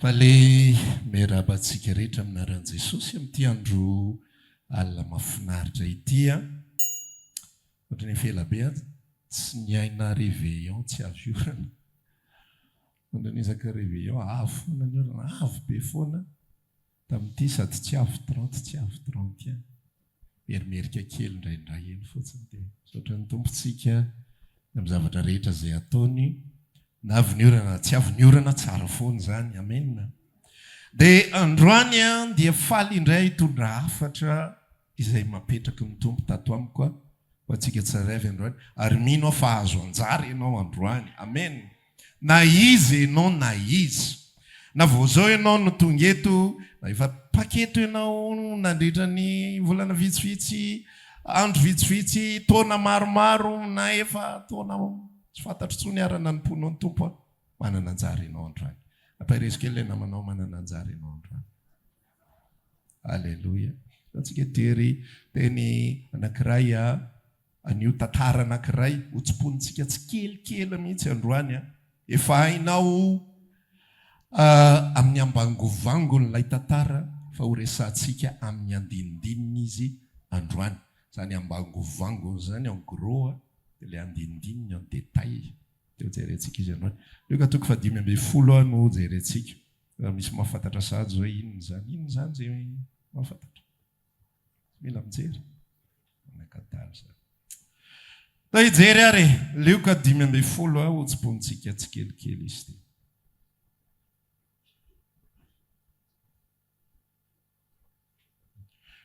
Palay miarabantsika rehetra aminaran'i Jesosy amin'ity andro alina mahafinaritra ity a. Ohatran'ny efelabe tsy niaina réveillon tsy avy orana. Ondranizaka réveillon avo foana ny orana, avo be foana. Tamin'ity sady tsy avy 30 tsy avy 31. Merimerika kely indraindray eny fotsiny dia ohatran'ny tompontsika amin'ny zavatra rehetra izay ataony. Na avy ny orana tsy avy ny orana tsara foana zany. Amen. Dia androany dia faly indray hitondra hafatra izay mapetraka ny tompo tato amiko ho antsika tsara avy androany. Ary mino fa azo anjara ianao androany. Amen. Na izy ianao na izy. Na vao zao ianao no tonga eto, na efa paketo ianao nandritra ny volana vitsivitsy, andro vitsivitsy, taona maromaro, na efa taona tsy fantatro tsony arana ny mponao ny tompo, manana anjara ianao androany. Ampahirezo kely ilay namanao manana anjara ianao androany. Alleluia. Antsika tery teny anankiray anio tantara anankiray hotsimponitsika tsy kelikely mihitsy androany. Efa hainao amin'ny ambangovangol'ilay tantara fa ho resantsika amin'ny andinindininy izy androany. Zany ambangovangony zany en gros dia ilay andinindininy en détail. Teo jerentsika izy androany. Io ka toko 5:10 no jerentsika. Misy mahafantatra sahaja hoe inona zany zay mahafantatra. Mila mijery. Nakadalo zany. Da hijery ary, Lioka 5:10 hotsimponitsika tsy kelikely izy ty.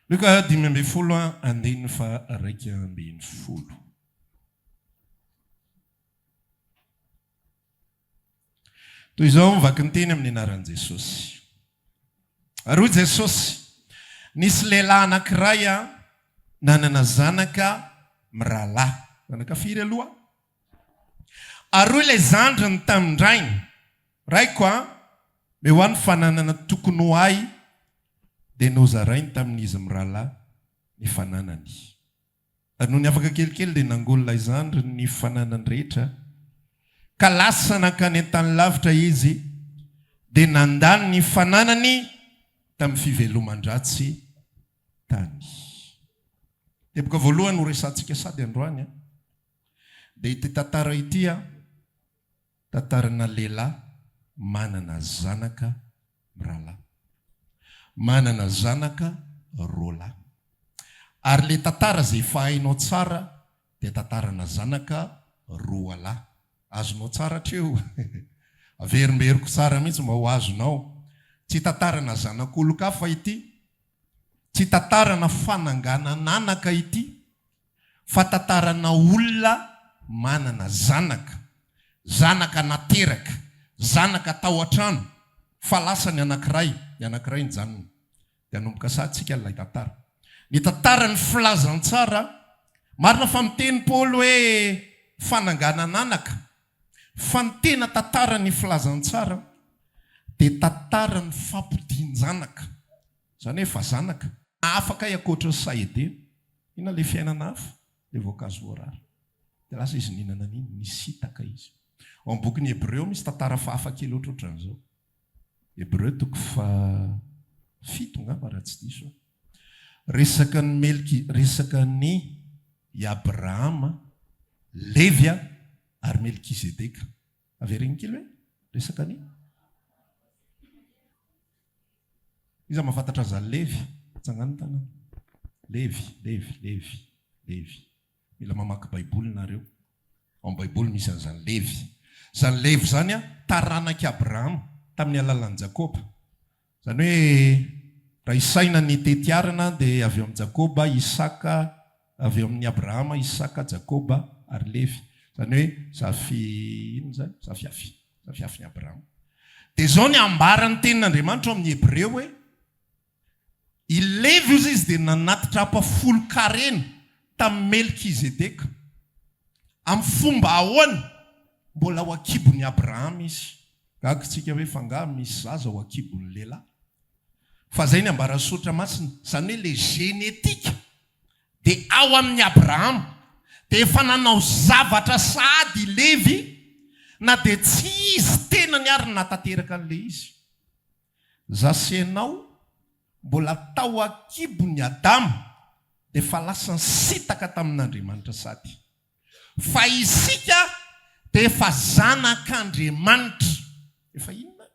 Lioka 5:10 andininy fa 2:20. Toy izao mivaky ny teny amin'ny anaran'i Jesosy. Ary hoy Jesosy, nisy lehilahy anankiray nanana zanaka mirahalahy. Zanaka firy aloha? Ary hoy ilay zandriny tamindrainy, raiko me ho any fananana tokony ho ahy, dia nozarainy tamin'izy mirahalahy ny fananany. Ary noho ny afaka kelikely dia nangolo ilay zandriny ny fananany rehetra, ka lasa nankany an-tany lavitra izy, dia nandany ny fananany tamin'ny fiveloman-dratsy tany. Teboka voalohany ho resantsika sady androany. Dia ity tantara ity tantarana lehilahy manana zanaka mirahalahy. Manana zanaka roalahy. Ary le tantara izay efa hainao tsara dia tantarana zanaka roalahy. Azonao tsara hatreo. Averimberiko tsara mihitsy mba ho azonao. Tsy tantarana zanak'olon-kafa ity. Tsy tantarana fananganananaka ity. Fa tantarana olona manana zanaka. Zanaka nateraka. Zanaka tao an-trano. Fa lasa ny anankiray. Ny anankiray ny janony. Dia anomboka satsika ilay tantara. Ny tantara ny filazantsara. Marina fa miteny Paoly hoe fananganananaka. Fa ny tena tantara ny filazantsara dia tantara ny fampidian-janaka. Zany hoe fa zanaka afaka iakoatra ny saede. Ina le fiainana hafa, le voankazo voarara. Dia lasa izy ninana niny, nisitaka izy. Ao amin'ny bokin'ny Hebreo misy tantara fa hafa kely ohatran'izao. Hebreo 7 ngamba raha tsy diso. Resaka ny Abrahama, Levia ary Melkizedeka. Averiny kely hoe resaka ny iza mahafantatra zany Levi. Tsangany tanana. Levi. Mila mamaky baiboly nareo. Ao amin'ny baiboly misy an'izany Levi. Zany Levi zany taranaki Abrahama tamin'ny alalan'i Jakoba. Zany hoe raha isaina ny tetiarana dia avy amin'ny Jakoba, Isaka, avy amin'ny Abrahama, Isaka, Jakoba ary Levi. Zany hoe zafiafy ny Abrahama. Dia zao ny ambarany tenin'Andriamanitra amin'ny Hebreo hoe i Levi izy dia nanatitra apafolo-karena tamin'ny Melkizedeka. Amin'ny fomba ahoany mbola ho akibon'ny Abrahama izy. Gagitsika hoe fanga misy zaza ho akibon'ny lehilahy. Fa zay ny ambarasotra masina. Zany hoe le genetika dia ao amin'ny Abrahama. Dia efa nanao zavatra sady Levi na dia tsy izy tena ny ary natanteraka an'ilay izy. zasenao mbola tao akibo ny Adamo dia fa lasa nisitaka tamin'Andriamanitra sady fa isika dia efa zanak'Andriamanitra. Efa inona?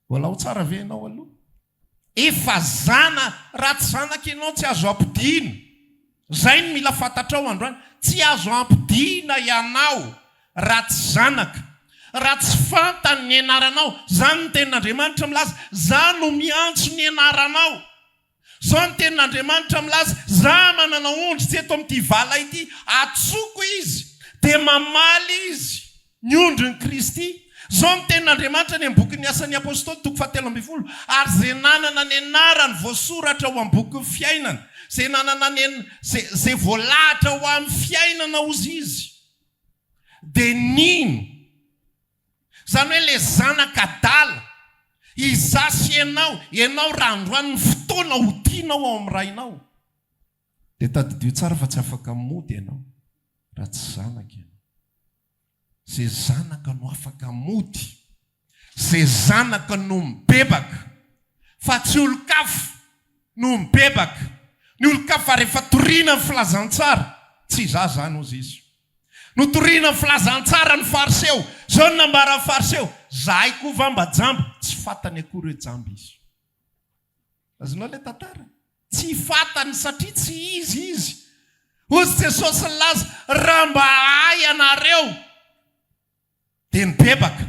Mbola ho tsara ve ianao aloha? Efa raha tsy zanaka ianao tsy azo ampidiana. Zay no mila fantatrao androany, tsy azo ampidiana ianao raha tsy zanaka. Raha tsy fantany ny anaranao, zany ny tenin'Andriamanitra milaza, za no miantso ny anaranao. Zao ny tenin'Andriamanitra milaza, za manana ondry tsy eto amin'ity vala ity, atsoko izy dia mamaly izy ny ondrin'i Kristy. Zao ny tenin'Andriamanitra ny bokin'ny Asan'ny Apôstôly 7:20, ary zay nanana ny anarany voasoratra ao amin'ny boky fiainana, zay nanana zay voalahatra ho amin'ny fiainana ozy izy, dia nino? Zany hoe le zanak'adala izasy ianao raha androany ny fotoana ho tianao ao amin'ny rainao, dia tadidio tsara fa tsy afaka mody ianao raha tsy zanaka ianao. Zay zanaka no afaka mody, zay zanaka no mibebaka, fa tsy olon-kafa no mibebaka. Ny olon-kafa rehefa toriana ny filazantsara, tsy zany ozy izy. No toriana ny filazantsara ny fariseo, zao no nambara ny fariseo, zahay koa vamba-jamba, tsy fantany akory hoe jamba izy. Azonao le tantara? Tsy fantany satria tsy izy. Ozy Jesosy laza, raha mba hay anareo dia nibebaka,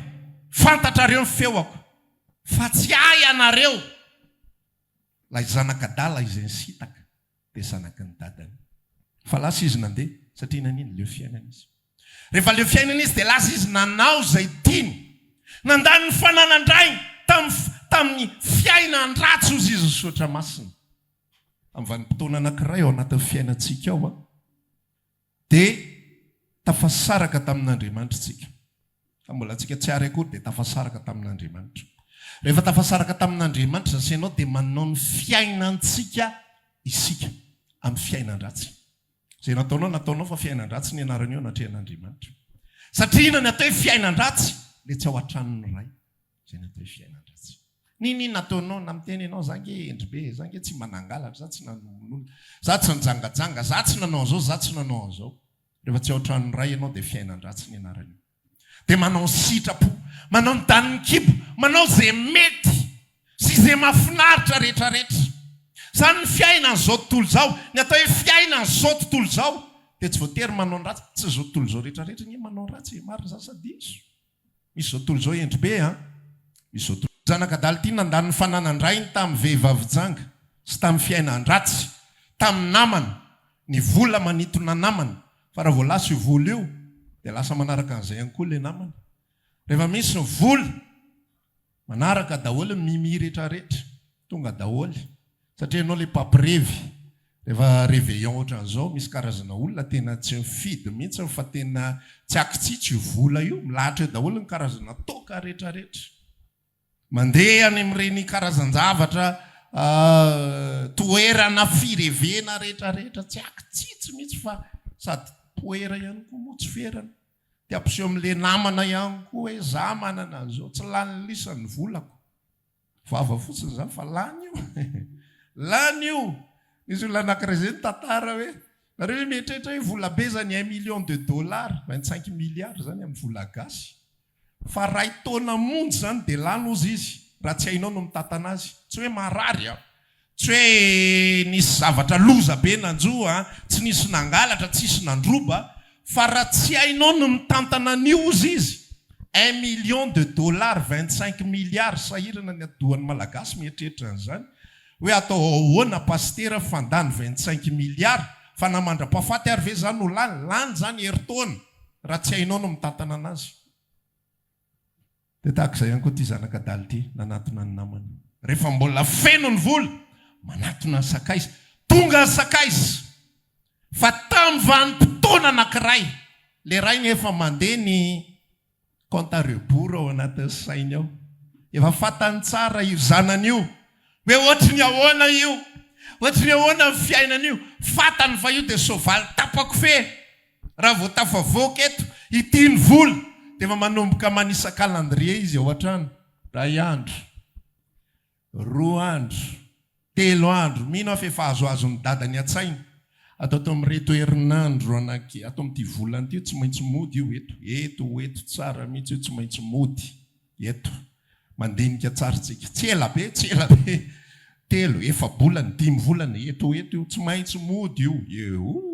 fantatrareo ny feoako, fa tsy hay anareo. Lay zanak'adala izay nisitaka dia zanaky ny dadany. Fa lasa izy nandeha satria nanino leo fiainana izy. Rehefa leo fiainana izy dia lasa izy nanao zay tiany, nandany ny fananandrainy tamin'ny fiainan-dratsy ozy izy sotra masina. Amin'ny vanim-potoana anankiray ao anatin'ny fiainantsika ao dia tafasaraka tamin'Andriamanitra tsika. Fa mbola tsika tsy ary akory dia tafasaraka tamin'Andriamanitra. Rehefa tafasaraka tamin'Andriamanitra zasenao dia manao ny fiainantsika isika amin'ny fiainan-dratsy. Zay nataonao fa fiainan-dratsy ny anarany eo natrehan'Andriamanitra. Satria ina ny atao hoe fiainan-dratsy le tsy ao an-tranony ray. Zay ny atao hoe fiainan-dratsy. Nino nataonao na miteny ianao zange endribe, zange tsy manangalatra, za tsy nanonona, za tsy nijangajanga, za tsy nanao an'izao, za tsy nanao an'izao. Rehefa tsy ao an-tranony ray ianao dia fiainan-dratsy ny anarany. Dia manao sitrapo, manao ny daniny kibo, manao zay mety sy zay mahafinaritra rehetrarehetra. Zany ny fiainan'izao tontolo izao, ny atao hoe fiainan'izao tontolo izao dia tsy voatery manao ny ratsy, tsy zao tontolo izao rehetrarehetra ny manao ny ratsy, marina za sady iso. Misy zao tontolo izao endribe, misy zao tontolo. Zanak'adala ity nandany ny fananandrainy tamin'ny vehivavy-janga sy tamin'ny fiainan-dratsy, tamin'ny namana, ny vola manitona namana, fa raha voalasa io vola io dia lasa manaraka an'izay ihany koa ilay namana. Rehefa misy ny vola, manaraka daholo ny mimi rehetrarehetra, tonga daholo. Satria ianao ilay pampirevy, rehefa réveillon ohatran'izao, misy karazana olona tena tsy mifidy mihitsy fa tena tsy akitsitsy io vola io, milahatra eo daholo ny karazana toka rehetrarehetra. Mandeha any amin'ireny karazan-javatra, toerana firevena rehetrarehetra, tsy akitsitsy mihitsy fa sady toera ihany koa moa tsy ferana. Dia ampiseho amin'ilay namana ihany koa hoe za manana an'izao, tsy lany lisan'ny volako. Vava fotsiny zany fa lany io. Lany io. Misy olona anankiray izay tantara hoe, nareo mieritreritra hoe vola be zany $1 million, 25 milliards zany amin'ny vola gasy. Fa ray taona monjy zany dia lany ozy izy, raha tsy hainao no mitantana azy. Tsy hoe marary tsy hoe nisy zavatra loza be nanjo, tsy nisy nangalatra, tsy nisy nandroba, fa raha tsy hainao no mitantana ny ozy izy. $1 million, 25 milliards sahirana ny adohan'ny malagasy mieritreritra an'izany. Hoe atao ahoana pastera fandany 25 milliards, fa namandra-pahafaty ary ve zany no lany zany heritaona raha tsy hainao no mitantana anazy. Dia tahak'izay ihany koa ity zanak'adala ity, nanatona ny namany. Rehefa mbola feno ny vola, manatona ny sakaizy, tonga ny sakaizy. Fa tamin'ny vanim-potoana anankiray, le ray efa mandeha ny compte à rebours ao anatin'ny sainy ao. Efa fantany tsara io zanany io, hoe ohatry ny ahoana io, ohatry ny ahoana ny fiainana io, fantany fa io dia soavaly tapako fe. Raha vao tafavoaka eto, ity ny vola, dia efa manomboka manisa calendrier izy ao an-trano. ray andro 2 andro 3 andro mino fa efa azoazony dadany a-tsainy atao to ami'reto herinandro anaky atao am'ty volany ty tsy maintsy mody io eto tsara mihitsy io tsy maintsy mody eto mandinika tsaratsika tsy elabe 3 efa-bolany 5 volany eto io tsy maintsy mody io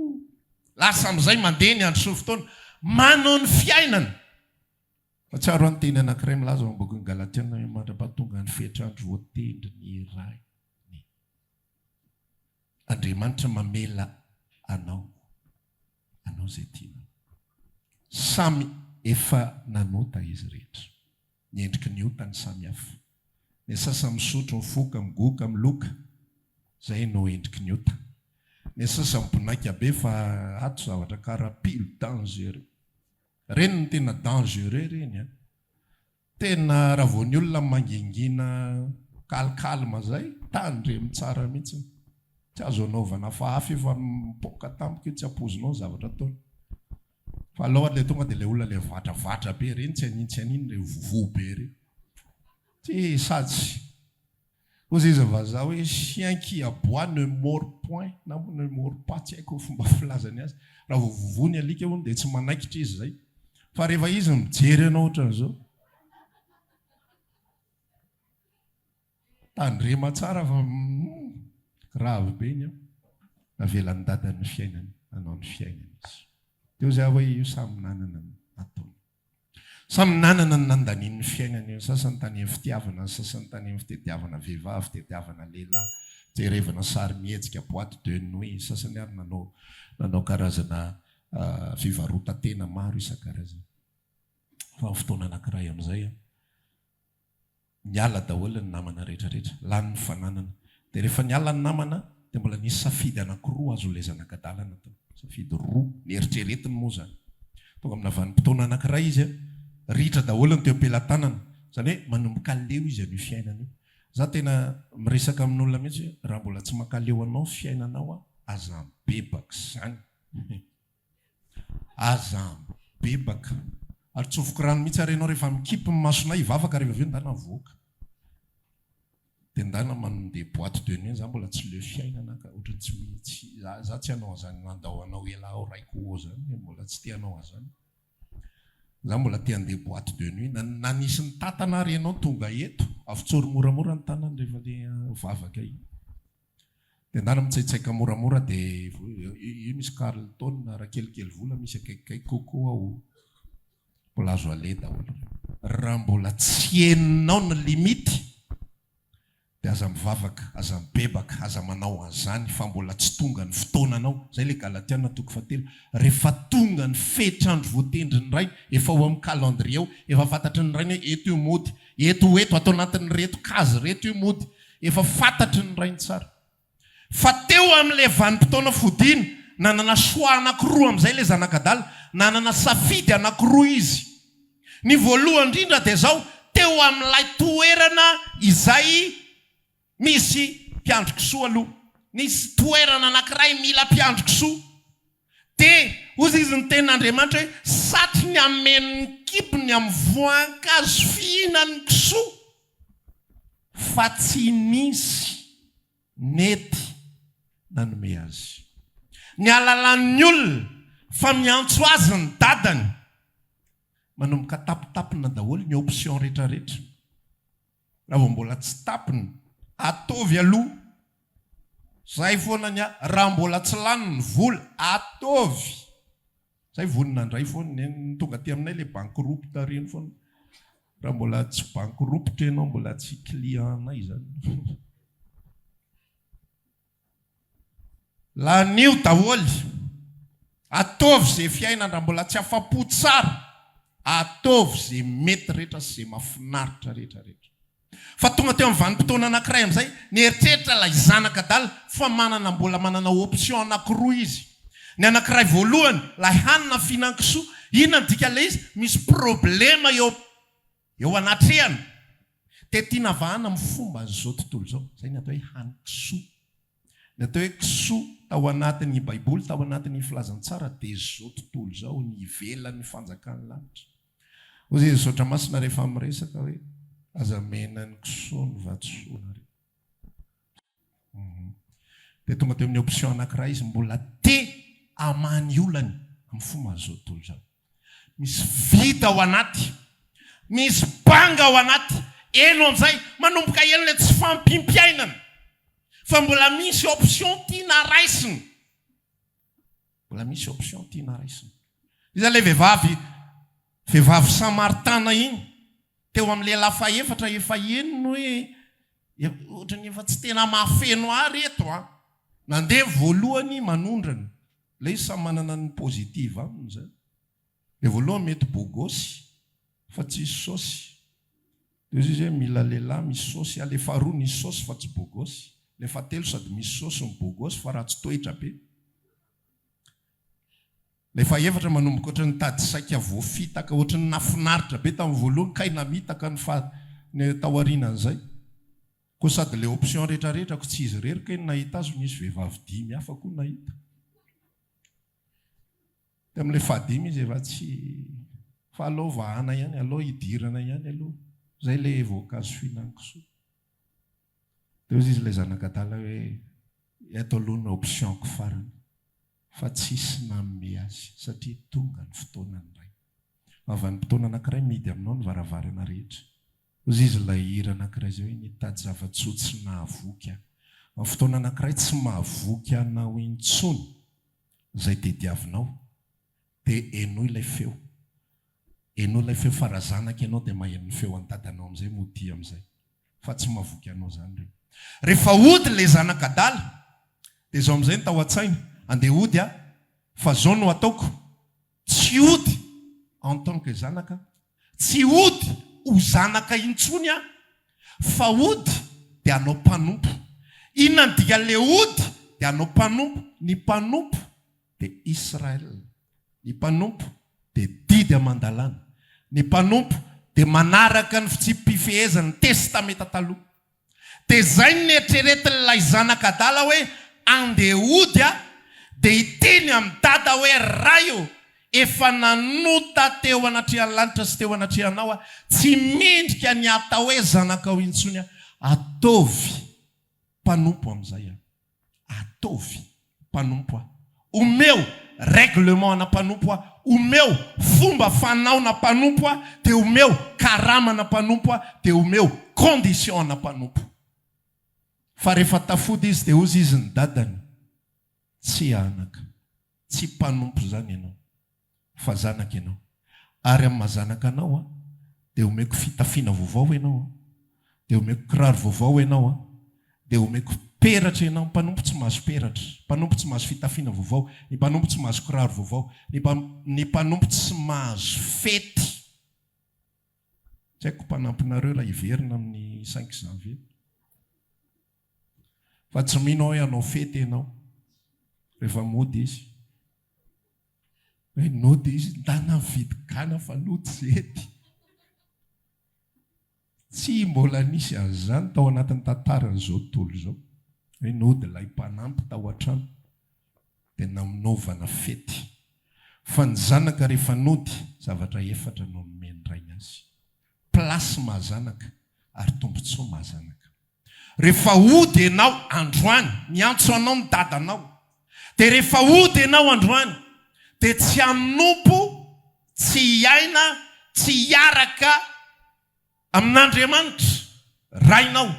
lasa am'izay mandeha ny andro so fotoana manao ny fiainana fa tsy aro anyteny anankiray milaza ao ambokiny Galatiana mandra-pahatonga ny fetrandro voatendry ny iray Andriamanitra mamela anao zay tiana samy efa nanota izy rehetra ny endriky ny ota ny samy hafa ny sasa misotro mifoka migoka miloka zay no endriky ny ota ny sasa mibonaka be fa ato zavatra karapilo dangereux reny ny tena dangereux reny tena raha vao ny olona mangingina kalkalma zay tandremy tsara mihitsy tsy azo anaovana fa hafa efa mipoka tamiko io tsy apozinao zavatra taona fa aloha le tonga dia le olona le vatravatra be reny tsy aniny le vovo be reny tsy sady ozy izy vazaha hoe chien qui aboie ne mord point na ne mord pas tsy haiko fomba filazany azy raha vovovony alika hono dia tsy manaikitra izy zay fa rehefa izy mijery anao ohatran'izao tandrema tsara fa grave be iny navelany dadany fiainany anao ny fiainany izy teo zay hoe io samy nanana ataony samy nanana ny nandanian'ny fiainany io sasany tany amin'ny fitiavana sasany tany amin'ny fitediavana vehivavy fitediavana lehilahy jerevana sary mihetsika boîte de nuit sasany ary nanao karazana fivarotatena maro isan-karazany fa fotoana anankiray amin'izay niala daholo ny namana rehetrarehetra lany ny fananana dia rehefa niala ny namana dia mbola nisy safidy anankiroa azo lezana-kadalana tao safidy roa nieritreretiny moa zany tonga amina vanim-potoana anankiray izy ritra daholo ny teo am-pelantanana zany hoe manombokaleo izy an'io fiainana io za tena miresaka amin'olona mihitsy raha mbola tsy makaleo anao fiainanao aza bebaka zany aza bebaka ary tsofoko rano mihitsy ary ianao rehefa mikipy ny masonay ivavaka rehefa aveo ndana voaka dia ndana manondeha boîte de nuit za mbola tsy leo fiainana ka ohatrany tsy mihitsy za tsy hanao azany nandao anao ela ao raiko o zany mbola tsy tia anao azany za mbola tia andeha boîte de nuit nanisy ny tatana ary ianao tonga eto avitsory moramora ny tanany rehefa le vavaka iny dia ndana mitsaitsaika moramora dia io misy Carlton raha kelikely vola misy akaikikaiky koko ao mbola azo ale daholo raha mbola tsy eninao ny limity dia aza mivavaka aza mibebaka aza manao an'izany fa mbola tsy tonga ny fotoananao zay le Galatiana 3 rehefa tonga ny fetrandro voatendry ny ray efa ho amin'ny calendrier ao efa fantatry ny ray ny hoe eto io mody eto atao anatin'ny reto kazy reto io mody efa fantatry ny ray ny tsara fa teo amin'le vanim-potoana fodiny nanana soa anankiroa amin'izay le zanakadala nanana safidy anankiroa izy ny voalohany indrindra dia zao teo amin'ilay toerana izay misy mpiandro-kisoa aloha nisy toerana anankiray mila mpiandro-kisoa dia ozy izy ny tenin'Andriamanitra hoe satry ny amen'ny kipony amin'ny voankazo fihinan'ny kisoa fa tsy nisy nety nanome azy ny alalan'ny olona fa miantso azy ny dadany manomboka tapitapina daholo ny option rehetrarehetra raha vao mbola tsy tapiny atovy aloha zay foana ny raha mbola tsy lany ny vola atovy zay vonina ndray foana tonga ty aminay le bankroupe tareny foana raha mbola tsy bankroupe ianao mbola tsy clientnay zany lanio daholo atovy zay fiainana raha mbola tsy afapo tsara atovy zay mety rehetra sy zay mahafinaritra rehetrarehetra fa tonga teo amin'ny vanim-potoana anankiray amin'izay nieritreritra ilay zanakadala fa mbola manana option anankiroa izy ny anankiray voalohany lay hanina fihinan-kisoa inona ny dika le izy misy problema eo anatrehana dia tiana vahana amin'ny fomba an'izao tontolo zao zay ny atao hoe hany-kisoa ny atao hoe kisoa tao anatin'ny baiboly tao anatin'ny filazantsara dia zao tontolo zao ny ivelan'ny fanjakan'ny lanitra ozy izy sotra masina rehefa miresaka hoe aza menany kisoa ny vatsoana reo. Dia tonga teo amin'ny option anankiray izy mbola te amany olany amin'ny fomba zao tontolo zao. Misy vita ao anaty, misy banga ao anaty, eno amin'izay manomboka eno ilay tsy fampimpiainana, fa mbola misy option tiana raisiny. Mbola misy option tiana raisiny. Izy ilay vehivavy Samartana iny, teo amin'ny lehilahy faefatra efa eniny hoe ohatrany efa tsy tena mahafeno ary eto a. Nandeha voalohany manondrana. Ilay izy samy manana ny pozitiva aminy zay. Ilay voalohany mety bogosy fa tsy saosy. Dia izy hoe mila lehilahy misy saosy, ilay faharoa misy saosy fa tsy bogosy. Ilay fahatelo sady misy saosy ny bogosy fa ratsy toetra be. Ilay fahaefatra manomboka ohatry ny tady saika voafitaka, ohatry ny nafinaritra be tamin'ny voalohany, kay namitaka ny taorianan'izay. Koa sady ilay option rehetrarehetra ko tsy izy rery kay nahita azy, nisy vehivavy 5 hafa koa nahita. Dia amin'ilay fahadimy izy efa tsy fa aloha vahana ihany, aloha hidirana ihany aloha. Zay ilay voankazo fihinan-kisoa. Dia izy ilay zanak'Adala hoe eto aloha ny option-ko farany. Fa tsisy nanome azy satria tonga ny fotoanany iray. Avy ny fotoana anankiray midy aminao ny varavarana rehetra. Ozy izy ilay hira anankiray izay hoe nitady zava-tsotsy nahavoky aho. Amin'ny fotoana anankiray tsy mahavoky anao intsony izay tediavinao, dia eno ilay feo. Eno ilay feo fa raha zanaka ianao dia maheno ny feo an-dadanao amin'izay mody amin'izay. Fa tsy mahavoky anao izany ireo. Rehefa ody ilay zanak'Adala, dia izao amin'izay ny tao an-tsaina. Andeha ody fa zao no ataoko. Tsy ody en tant que zanaka, tsy ody ho zanaka intsony aho, fa ody dia anao mpanompo. Inona ny dikan'ilay ody dia anao mpanompo. Ny mpanompo dia Israel. Ny mpanompo dia didy amandalana. Ny mpanompo dia manaraka ny fitsipifehezan'ny testameta taloha. Dia zay ny eritreretin'ilay zanak'Adala hoe andeha ody dia iteny amin'ny dada hoe raio, efa nanota teo anatrehan'ny lanitra sy teo anatrehanao tsy mendrika ny atao hoe zanakao intsony ataovy mpanompo amin'izay ataovy mpanompo omeo règlement na mpanompo omeo fomba fanao na mpanompo dia omeo karama na mpanompo dia omeo condition na mpanompo. Fa rehefa tafody izy dia ozy izy ny dadany tsy anaka, tsy mpanompo zany ianao, fa zanaka ianao. Ary amin'ny mazanaka anao dia omeko fitafiana vaovao ianao, dia omeko kiraro vaovao ianao, dia omeko peratra ianao. Ny mpanompo tsy mahazo peratra, mpanompo tsy mahazo fitafiana vaovao, ny mpanompo tsy mahazo kiraro vaovao, ny mpanompo tsy mahazo fety. Tsy haiko mpanampinareo raha hiverina amin'ny 5 janvier. Fa tsy mino hoe anao fety ianao. Rehefa mody izy, hoe nody izy ndana vidigana fa nody zety. Tsy mbola nisy an'izany tao anatin'ny tantaran'izao tontolo izao. Hoe nody ilay mpanampy tao an-trano dia naminaovana fety. Fa ny zanaka rehefa nody, zavatra efatra no nomeny ray azy. Plasy mahazanaka ary tombotsoa mahazanaka. Rehefa ody ianao androany, miantso anao ny dadanao. Dia rehefa ody ianao androany, dia tsy hanompo, tsy hiaina, tsy hiaraka amin'Andriamanitra rainao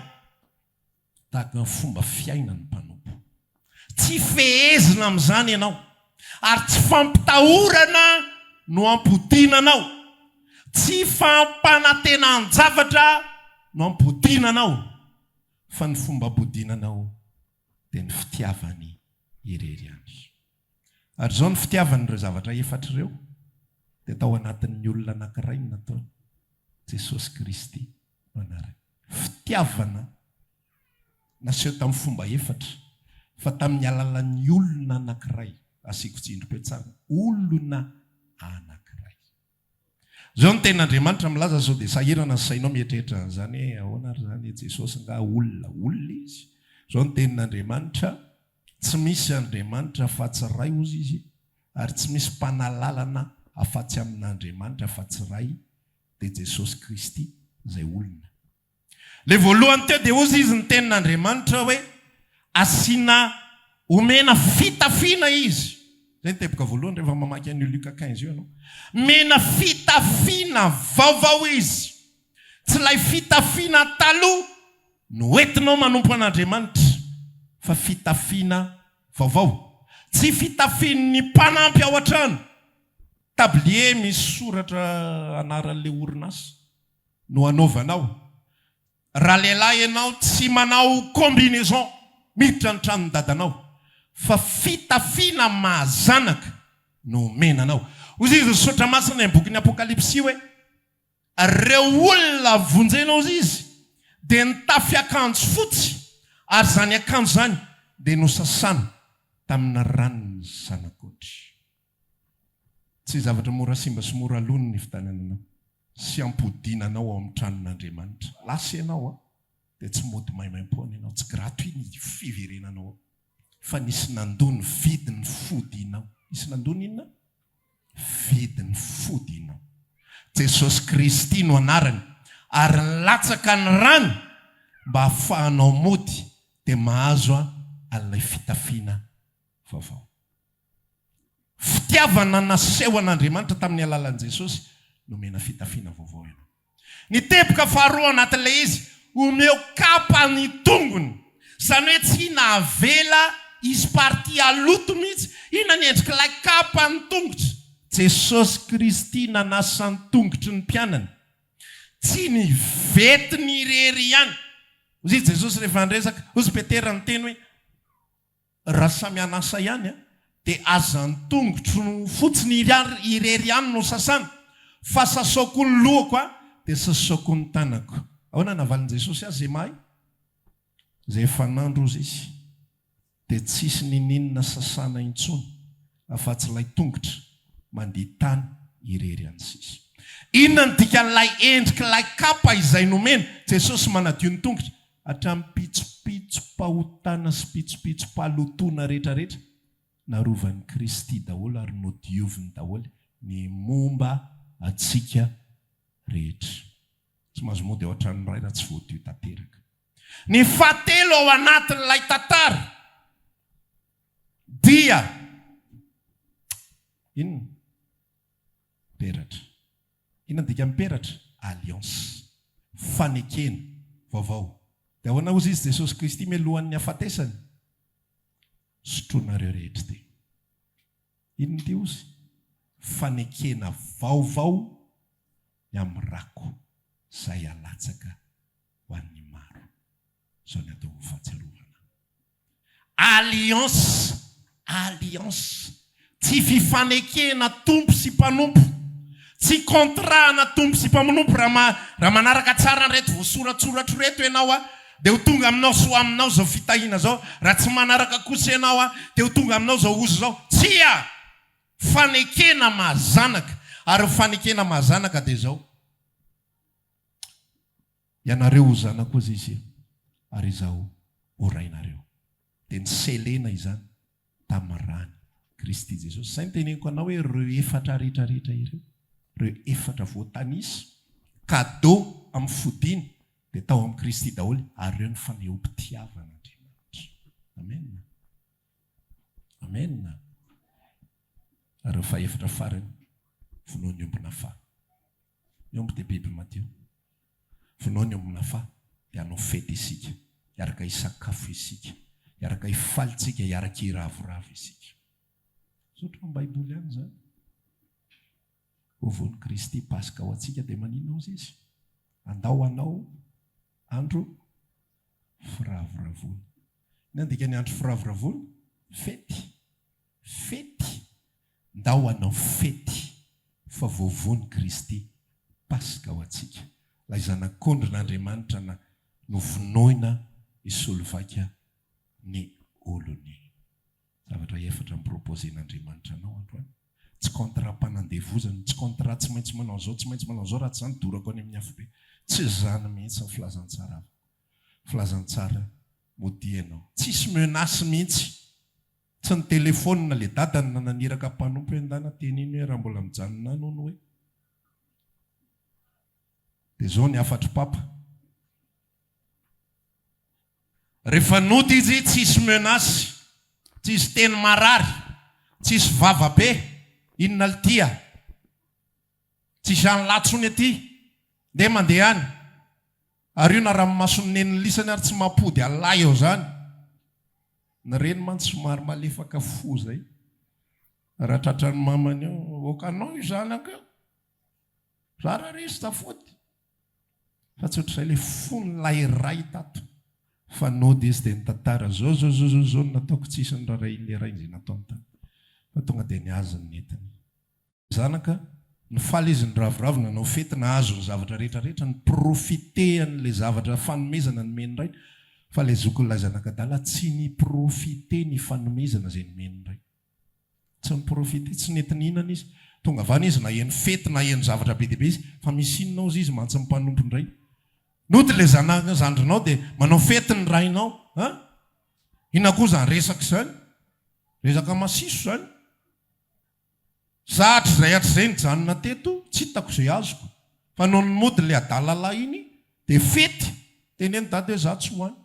tahaka ny fomba fiainany mpanompo. Tsy fehezina amin'izany ianao, ary tsy fampitahorana no ampodinanao, tsy fampanantenan-javatra no ampodinanao, fa ny fomba ampodinanao dia ny fitiavany irery any. Ary zao ny fitiavan'ireo zavatra efatra ireo dia tao anatin'ny olona anankiray ny nataony Jesosy Kristy no anarany. Fitiavana naseho tamin'ny fomba efatra, fa tamin'ny alalan'ny olona anankiray. Asiako tsindry tsara, olona anankiray. Zao ny ten'Andriamanitra milaza zao dia sahirana ny sainao mieritreritra an'izany hoe ahoana ary zany Jesosy nga olona izy. Zao ny tenin'Andriamanitra, tsy misy Andriamanitra afa-tsy ray ozy izy, ary tsy misy mpanalalana afa-tsy amin'Andriamanitra afa-tsy ray, dia Jesosy Kristy izay olona. le voalohany teo dia ozy izy ny tenin'Andriamanitra hoe asiana omena fitafiana izy. Zay ny teboka voalohany rehefa mamaky an'io Luka 15 io ianao. Mena fitafiana vaovao izy. Tsy ilay fitafiana taloha no entinao manompo an'Andriamanitra, fa fitafiana vaovao. Tsy fitafian'ny mpanampy ao an-trano. Tablier misy soratra anaran'ilay orinasa no anaovanao. Raha lehilahy ianao tsy manao combinaison miditra ny tranony dadanao, fa fitafiana mahazanaka no omenanao. Ozy izy sotra masina ny bokin'ny Apokalipsy hoe reo olona vonjenao izy dia nitafy akanjo fotsy, ary zany akanjo zany dia nosasana tamina ranony zanak'ondry. Tsy zavatra mora simba sy mora alony ny fitanananao, sy ampodinanao ao amin'ny tranon'Andriamanitra. Lasa ianao dia tsy mody maimaim-poana ianao, tsy gratuit ny fiverenanao, fa nisy nandony vidiny fodinao. Nisy nandony inona? Vidiny fodinao. Jesosy Kristy no anarany, ary nilatsaka ny rano mba hahafahanao mody dia mahazo an'ilay fitafiana vaovao. Fitiavana naseho an'Andriamanitra tamin'ny alalan'i Jesosy no mena fitafiana vaovao ianao. Ny teboka faharoa anatin'ilay izy, omeo kapa ny tongony. Zany hoe tsy nahavela izy party aloto mihitsy, ina ny endrik'ilay kapa ny tongotra. Jesosy Kristy nanasa ny tongotry ny mpianany, tsy ny vety ny irery ihany. Ozy Jesosy rehefa andresaka, ozy Petera ny teny hoe raha samy anasa ihany dia aza ny tongotro fotsiny irery ihany no sasana, fa sasaoko ny lohako dia sasaoko ny tanako. Ahoana navalin' Jesosy azy zay mahay? Zay efa nandro ozy izy dia tsisy nininona sasana intsony afa-tsy ilay tongotra mandeha tany irery any sisa. Inona ny dikan'ilay endrik'ilay kapa izay nomena Jesosy manadio ny tongotra? Hatramin'ny pitso-pitso-pahotana sy pitso-pitso-palotona rehetrarehetra narovan'ny Kristy daholo ary nodioviny daholo ny momba atsika rehetra. Tsy mahazo mody ao an-tranony iray raha tsy voadio tanteraka. Ny fahatelo ao anatin'ilay tantara dia inona? Peratra. Inona dika miperatra? Alliance. Fanekena vaovao. Dia ahoana ozy izy Jesosy Kristy melohan'ny hafatesany? Sotroanareo rehetra dia. Inona dia ozy? Fanekena vaovao ny amin'ny rako izay alatsaka ho an'ny maro. Izao ny atao ho fahatsiarovana. Alliance. Alliance. Tsy fifanekena tompo sy mpanompo, tsy contrana tompo sy mpanompo. Raha manaraka tsara reto voasoratsoratra reto ianao dia ho tonga aminao so aminao zao fitahina zao. Raha tsy manaraka kosa ianao dia ho tonga aminao zao ozo zao. Tsia fanekena mahazanaka. Ary fanekena mahazanaka dia zao: ianareo ho zanako ozy izy ary izaho ho rainareo. Dia nyselena izany tamin'ny rany Kristy Jesosy. Zay ny teneniko anao hoe reo efatra rehetrarehetra ireo, reo efatra voatanisa cadeau amin'ny fodiny dia tao amin'ny Kristy daholo, ary reo ny fanehoam-pitiavana Andriamanitra. Amen. Amen. Ary fahaefatra farany, vonoa ny ombina fa. Ny omby dia biby madio. Vonoa ny ombina fa dia hanao fety isika, hiaraka hisakafo isika, hiaraka hifalitsika, hiaraka hiravoravo isika. Sotro amin'ny Baiboly ihany zany. Ho von'i Kristy Pasika ho antsika dia maninona ozy izy? Andao anao andro firavoravony. Ny andika ny andro firavoravony? Fety. Fety. Ndao anao fety fa voavony Kristy Pasika ho antsika. Ilay zanak'ondrin'Andriamanitra no vonoina isolovaka ny olony. Zavatra efatra mipropozen'Andriamanitra anao androany. Tsy contrat-panandevozana, tsy contrat tsy maintsy manao zao, tsy maintsy manao zao, raha tsy zany dorako any amin'ny hafobe. Tsy zany mihitsy ny filazantsara. Filazantsara mody ianao. Tsisy menasy mihitsy. Tsy ny telefônina le dadany nananiraka mpanompo endana teny iny hoe raha mbola mijanona nono hoe. Dia zao ny afatra papa. rehefa nody izy tsisy menasy, tsisy teny marary, tsisy vavabe, inona ltia, tsisy any latsony aty, de mandeha any. Ary io na raha masonen'ny lisany ary tsy mampody alay eo zany. Na reny man somary malefaka fo zay. Raha tratran'ny mamany eo, okanao io zanaka eo. Zara resy tafody. Fa tsy ohatr'izay le fony lay ray tato. Fa nody izy dia nitantara zao nataoko tsisy ny raray le ray izay nataony tany. Fa tonga dia niazy ny netiny. Zanaka, ny faly izy ny ravoravo nanao fety nahazo ny zavatra rehetrarehetra, ny profite an'le zavatra fanomezana ny meny ray. Fa le zokin'ilay zanakadala tsy ny profite ny fanomezana izay ny meny ray. Tsy ny profite, tsy netin'inana izy. Tonga vana izy na heny fety na heny zavatra be dia be izy, fa misy inonao izy mantsy mimpanompo ny ray. Nody le zandrinao dia manao fety ny rainao. Ina koa zany resaka izany? Resaka masiso zany. Zahatra izay hatr'izay ny janona teto, tsy hitako izay azoko. Fa noho ny mody le adalala iny, dia fety. Teneny dady hoe zaho tsy ho any.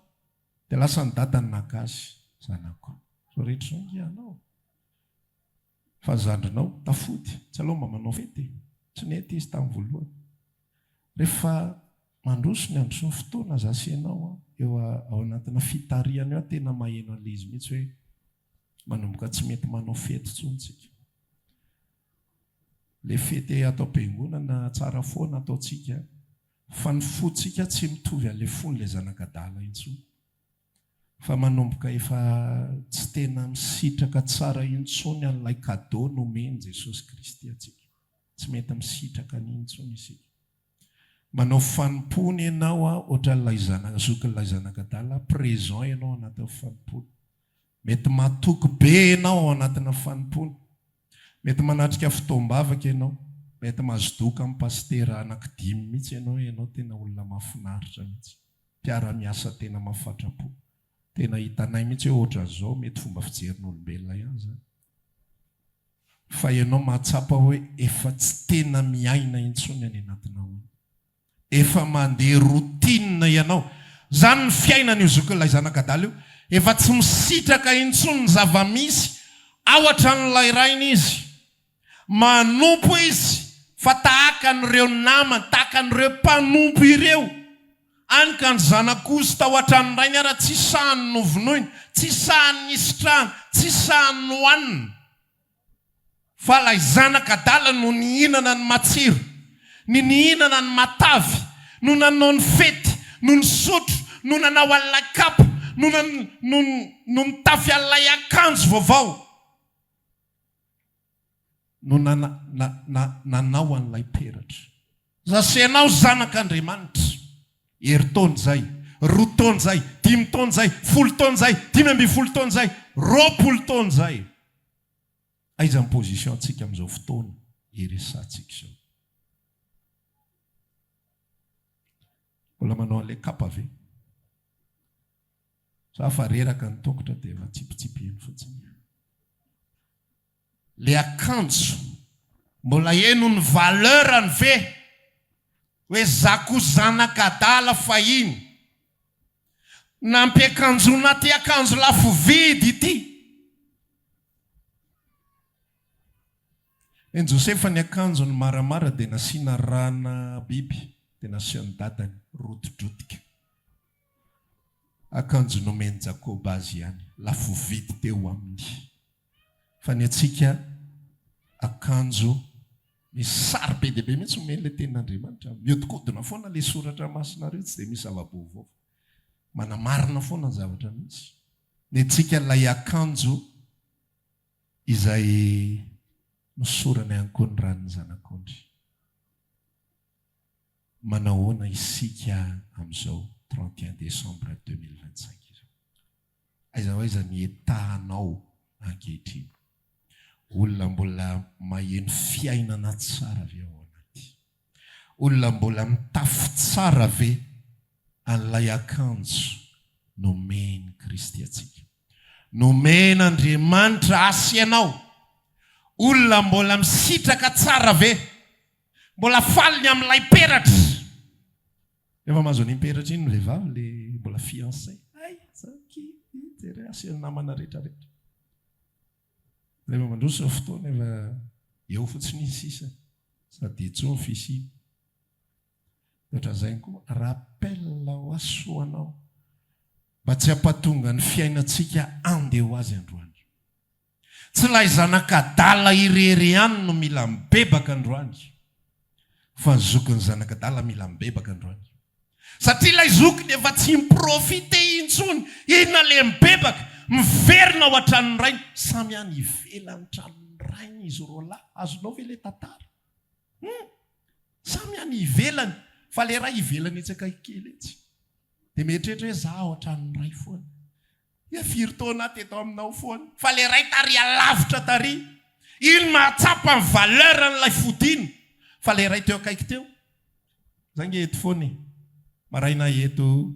Dia lasa ny dadany nakazy zanako. So rehetra izao ngianao. Fa zandrinao tafody. Tsy aloha mba manao fety. Tsy nety izy tamin'ny voalohany. Rehefa mandroso ny andro sy ny fotoana zasianao eo ao anatina fitariana eo tena maheno an'ilay izy mihitsy hoe manomboka tsy mety manao fety tsontsika. Le fety atao am-piangonana tsara foana ataotsika, fa ny fotsika tsy mitovy an'ilay fon'ilay zanakadala intsony. Fa manomboka efa tsy tena misitraka tsara intsony an'ilay kadô nomeny Jesosy Kristy atsika. Tsy mety misitraka n'intsony isika. Manao fanompony ianao ohatran'ilay zokin'ilay zanakadala, présent ianao anatin'ny fanompony. Mety matoky be ianao ao anatina fanompony. Mety manatrika fotoam-bavaka ianao. Mety mazodoka amin'ny pastera anankidimy mihitsy ianao tena olona mahafinaritra mihitsy. Mpiara-miasa tena mahafatrapo. Tena hitanay mihitsy hoe ohatran'izao mety fomba fijerin'olombelona ihany zany. Fa ianao mahatsapa hoe efa tsy tena miaina intsony any anatinao. Efa mandeha rotina ianao. Zany ny fiainana io zokin'ilay zanakadala io. Efa tsy misitraka intsony ny zava-misy ao atran'ilay rainy izy. Manompo izy fa tahaka an'ireo namany, tahaka an'ireo mpanompo ireo. Any ka ny zanak'ozy tao atran'ny rainy ara tsy sahany novonoiny, tsy sahany nisitrahany, tsy sahany nohaniny. Fa ilay zanakadala no nihinana ny matsiro, nihinana ny matavy, no nanao ny fety, no nisotro, no nanao an'ilay kapa, no nitafy an'ilay akanjo vaovao, no nanao an'ilay peratra. Zasenao zanak'Andriamanitra. Herintaona zay, roa taona zay, 5 taona zay, 10 taona zay, 15 taona zay, 20 taona zay. Aiza ny position antsika amin'izao fotoana iresantsika izao. Mbola manao an'ilay kapa ve? Sa fa reraka ny tongotra dia efa tsipitsipihiny fotsiny. Le akanjo mbola eno ny valeurany ve? Hoe zako zanakadala fahiny. Nampiakanjona ty akanjo lafo vidy ity. En Josefa ny akanjo ny maramara dia nasiana rana biby, dia nasiany dadany rotodrotika. Akanjo nomeny Jakoba azy ihany, lafo vidy teo aminy. Fa ny atsika akanjo misy sary be dia be mihitsy omeny ilay tenin'Andriamanitra. Miodikodina foana ilay soratra masinareo, tsy dia misy zava-baovao. Manamarina foana ny zavatra mihitsy. Ny atsika ilay akanjo izay nosorana ihany koa ny ranony zanak'ondry. Manahoana isika amin'izao 31 décembre 2025 izao. Aiza ny etahanao ankehitriny. Olona mbola maheno fiainana tsara ve ao anaty. Olona mbola mitafy tsara ve an'ilay akanjo nomeny Kristy atsika. Nomeny Andriamanitra asianao. Olona mbola misitraka tsara ve? Mbola faliny amin'ilay peratra. Efa mahazo an'iny peratra iny ny vehivavy le mbola fiancé. Ay, tery asiany namana rehetrarehetra. Rehefa mandroso fotoana efa eo fotsiny izy sisa sady itsony fisiny. Ohatra zay koa rappel ho asoanao mba tsy hampatonga ny fiainantsika andeha ho azy androandro. Tsy ilay zanakadala irery ihany no mila mibebaka androandro, fa ny zokiny zanakadala mila mibebaka androandro. Satria ilay zokiny efa tsy miprofite intsony, ina le mibebaka, miverina ao an-tranony rainy. Samy any ivelany tranony rainy izy roa lahy, azonao ve le tantara? Samy any ivelany, fa le ray ivelany etsy akaikely etsy. Dia mieritreritra hoe zaho ao an-tranony ray foana. Ia firy taona teto aminao foana. Fa le ray taria lavitra taria. Iny mahatsapa ny valeran'ilay fodiny. Fa le ray teo akaiky teo. Zange eto foana. Maraina eto,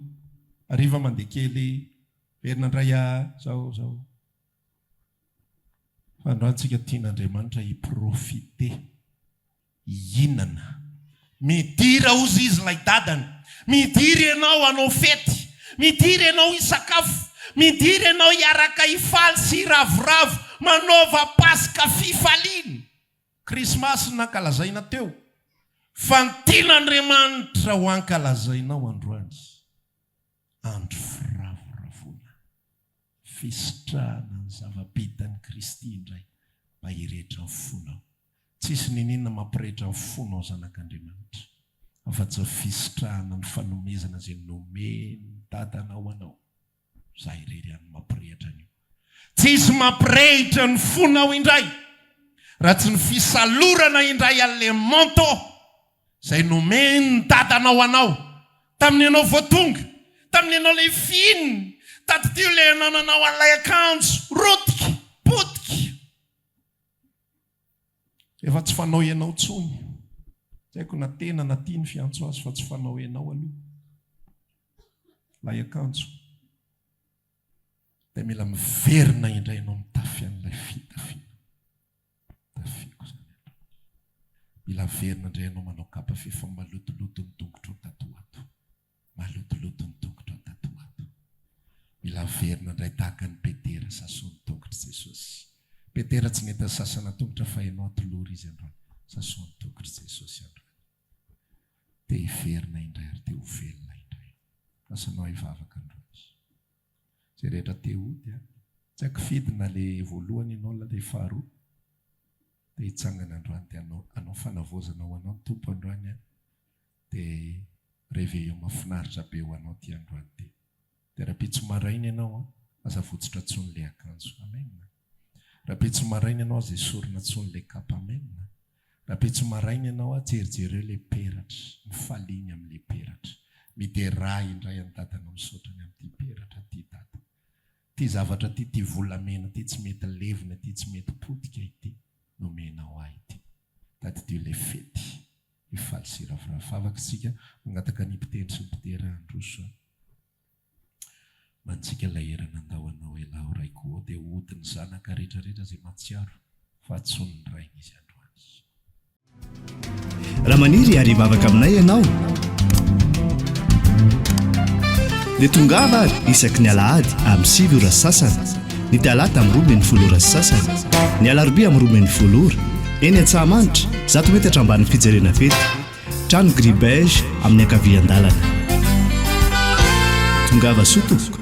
ariva mandeha kely, verinandray zao. Fa androantsika tian'Andriamanitra hiprofite, hihinana. Midira ozy izy lay dadany. Midira ianao hanao fety. Midira ianao hisakafo. Midira ianao hiaraka hifaly sy ravoravo. Manaova pasika fifaliany. Krismasy nankalazaina teo. Fa ny tian'Andriamanitra ho ankalazainao androany. Andro firavoravona. Fisitrahana ny zava-bitan'ny Kristy indray mba hirehetra ny fonao. Tsisy ninina mampirehitra ny fonao zanak'Andriamanitra. Afa-tsy fisitrahana ny fanomezana izay nomeny dadanao anao. Zay irery any mampirehitra anio. Tsisy mampirehitra ny fonao indray. Raha tsy ny fisalorana indray an'le manto zay nomeny dadanao anao. Tamin'ny anao voatonga. Tamin'ny anao le finy. Taty le nananao an'ilay akanjo. Rotiky. Potiky. Efa tsy fanao ianao tsony. Tsy haiko na tena na tiany fiantso azy fa tsy fanao ianao aloha. Lay akanjo. Dia mila miverina indray ianao mitafy an'ilay fitafiana. Tafiko zany. Mila verina indray ianao manao kapa fefa malotoloto ny tongotra ao tatoato. Malotoloto ny tongotra ao tatoato. Mila verina indray tahaka ny Petera sasony tongotra Jesosy. Petera tsy nety sasana tongotra fa ianao atolory izy androany. Sasony tongotra Jesosy androany. Te hiverina indray ary te ho velona indray. Asanao hivavaka androany. Zay rehetra te hody. Tsy haiko fidina le voalohany ianao le faharoa. Dia hitsangana androany dia anao fanavozana ho anao tompo androany. Dia réveillon mahafinaritra be ho anao ty androany ty. Dia raha pitso maraina ianao aza votsitra tsony le akanjo. Amen. Raha pitso maraina ianao aza esorina tsony le kapa. Amen. Raha pitso maraina ianao jerijereo le peratra. Mifaliny amin'le peratra. Midera indray any dadanao misaotrany amin'ity peratra ty dada. Ty zavatra ty volamena ty tsy mety levina ty tsy mety potika ity. Nomenao ahy ity. Tady ty le fety. Ifaly sy ravoravo. Favaka sika mangataka ny mpitendry sy mpitera androso. Mantsika ilay herana andahoanao elao raiko dia hodiny zanaka rehetrarehetra izay matsiaro fa tsony ny rainy izy androany. Raha maniry ary hivavaka aminay ianao dia tongava ary isaky ny alahady amin'ny 7 ora sasany, ny talata amin'ny 12 ora sasany, ny alarobia amin'ny 12 ora. Eny Antsahamanitra 100 metatra ambany fijerena fety, trano Gribege amin'ny ankavian-dalana. Tongava soa tompoko.